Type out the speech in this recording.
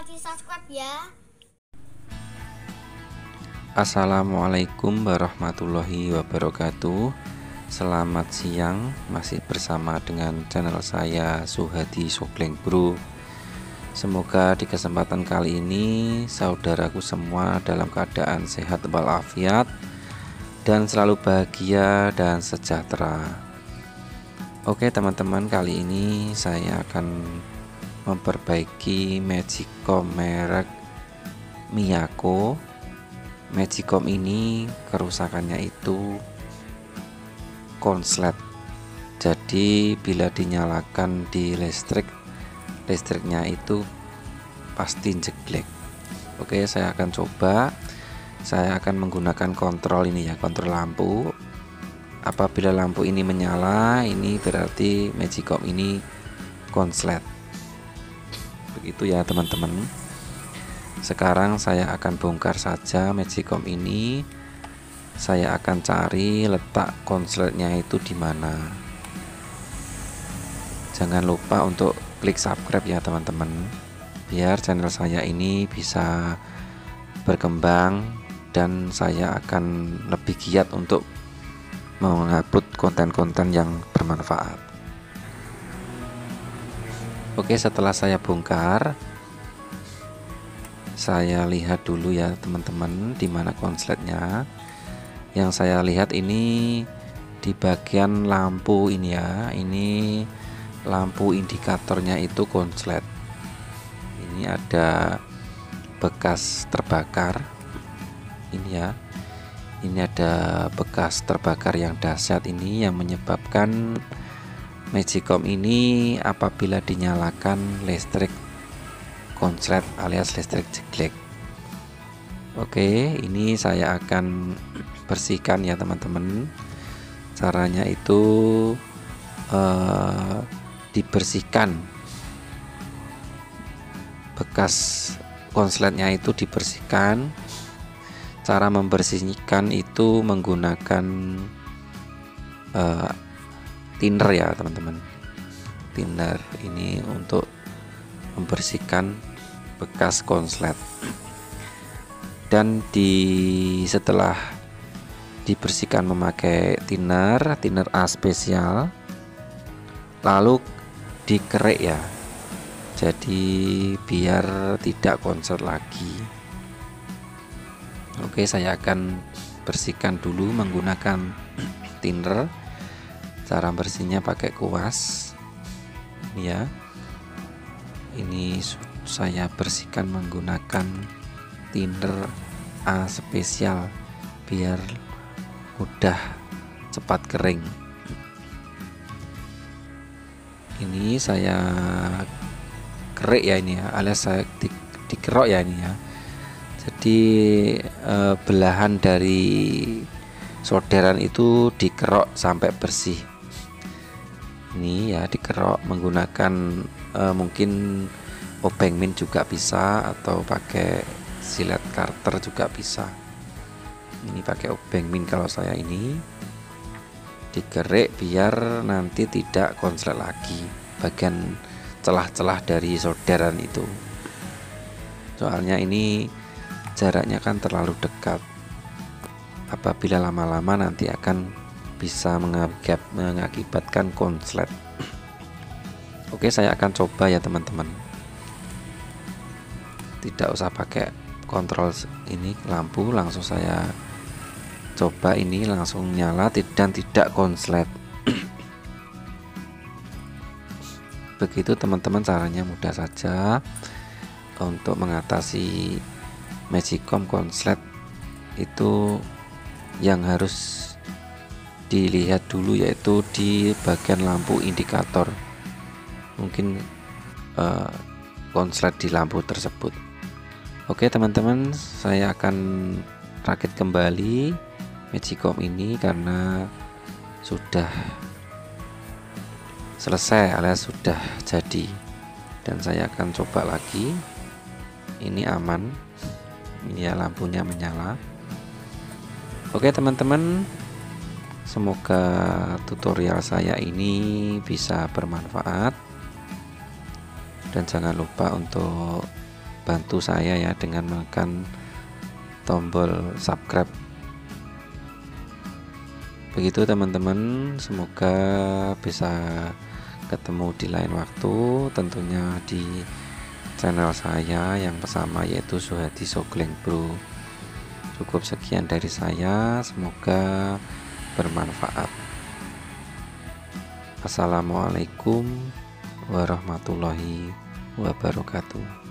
di subscribe ya. Assalamualaikum warahmatullahi wabarakatuh. Selamat siang, masih bersama dengan channel saya Suhadi Sogleng Bro. Semoga di kesempatan kali ini saudaraku semua dalam keadaan sehat walafiat dan selalu bahagia dan sejahtera. Oke teman-teman, kali ini saya akan memperbaiki Magicom merek Miyako. Magicom ini kerusakannya itu konslet. Jadi bila dinyalakan di listriknya itu pasti jeglek. Oke, saya akan coba. Saya akan menggunakan kontrol ini ya, kontrol lampu. Apabila lampu ini menyala, ini berarti Magicom ini konslet. Begitu ya teman-teman. Sekarang saya akan bongkar saja Magicom ini. Saya akan cari letak konsletnya itu di mana. Jangan lupa untuk klik subscribe ya teman-teman, biar channel saya ini bisa berkembang dan saya akan lebih giat untuk mengupload konten-konten yang bermanfaat. Oke, setelah saya bongkar, saya lihat dulu ya teman-teman di mana konsletnya. Yang saya lihat ini di bagian lampu ini ya, ini lampu indikatornya itu konslet. Ini ada bekas terbakar ini ya, ini ada bekas terbakar yang dahsyat ini yang menyebabkan Magicom ini apabila dinyalakan listrik konslet alias listrik jeglek. Oke, ini saya akan bersihkan ya teman-teman. Caranya itu dibersihkan bekas konsletnya itu dibersihkan. Cara membersihkan itu menggunakan thinner ya teman-teman. Thinner ini untuk membersihkan bekas konslet. Dan setelah dibersihkan memakai thinner A spesial, lalu dikerek ya, jadi biar tidak konslet lagi. Oke, saya akan bersihkan dulu menggunakan thinner. Cara bersihnya pakai kuas ini ya, ini saya bersihkan menggunakan thinner A spesial biar mudah cepat kering. Ini saya kerek ya ini ya, alias saya dikerok ya ini ya. Jadi belahan dari solderan itu dikerok sampai bersih. Ini ya dikerok menggunakan mungkin obeng min juga bisa, atau pakai silet karter juga bisa. Ini pakai obeng min kalau saya ini. Digerek biar nanti tidak konslet lagi bagian celah-celah dari solderan itu. Soalnya ini jaraknya kan terlalu dekat. Apabila lama-lama nanti akan bisa mengakibatkan konslet. Oke, saya akan coba ya teman-teman. Tidak usah pakai kontrol ini lampu, langsung saya coba ini langsung nyala dan tidak konslet. Begitu teman-teman, caranya mudah saja untuk mengatasi Magicom konslet. Itu yang harus dilihat dulu yaitu di bagian lampu indikator, mungkin konslet di lampu tersebut. Oke teman-teman, saya akan rakit kembali Magicom ini karena sudah selesai alias sudah jadi, dan saya akan coba lagi. Ini aman, ini ya lampunya menyala. Oke teman-teman, semoga tutorial saya ini bisa bermanfaat, dan jangan lupa untuk bantu saya ya dengan menekan tombol subscribe. Begitu teman-teman, semoga bisa ketemu di lain waktu, tentunya di channel saya yang pertama yaitu Suhadi Sogling Bro. Cukup sekian dari saya, semoga bermanfaat. Assalamualaikum warahmatullahi wabarakatuh.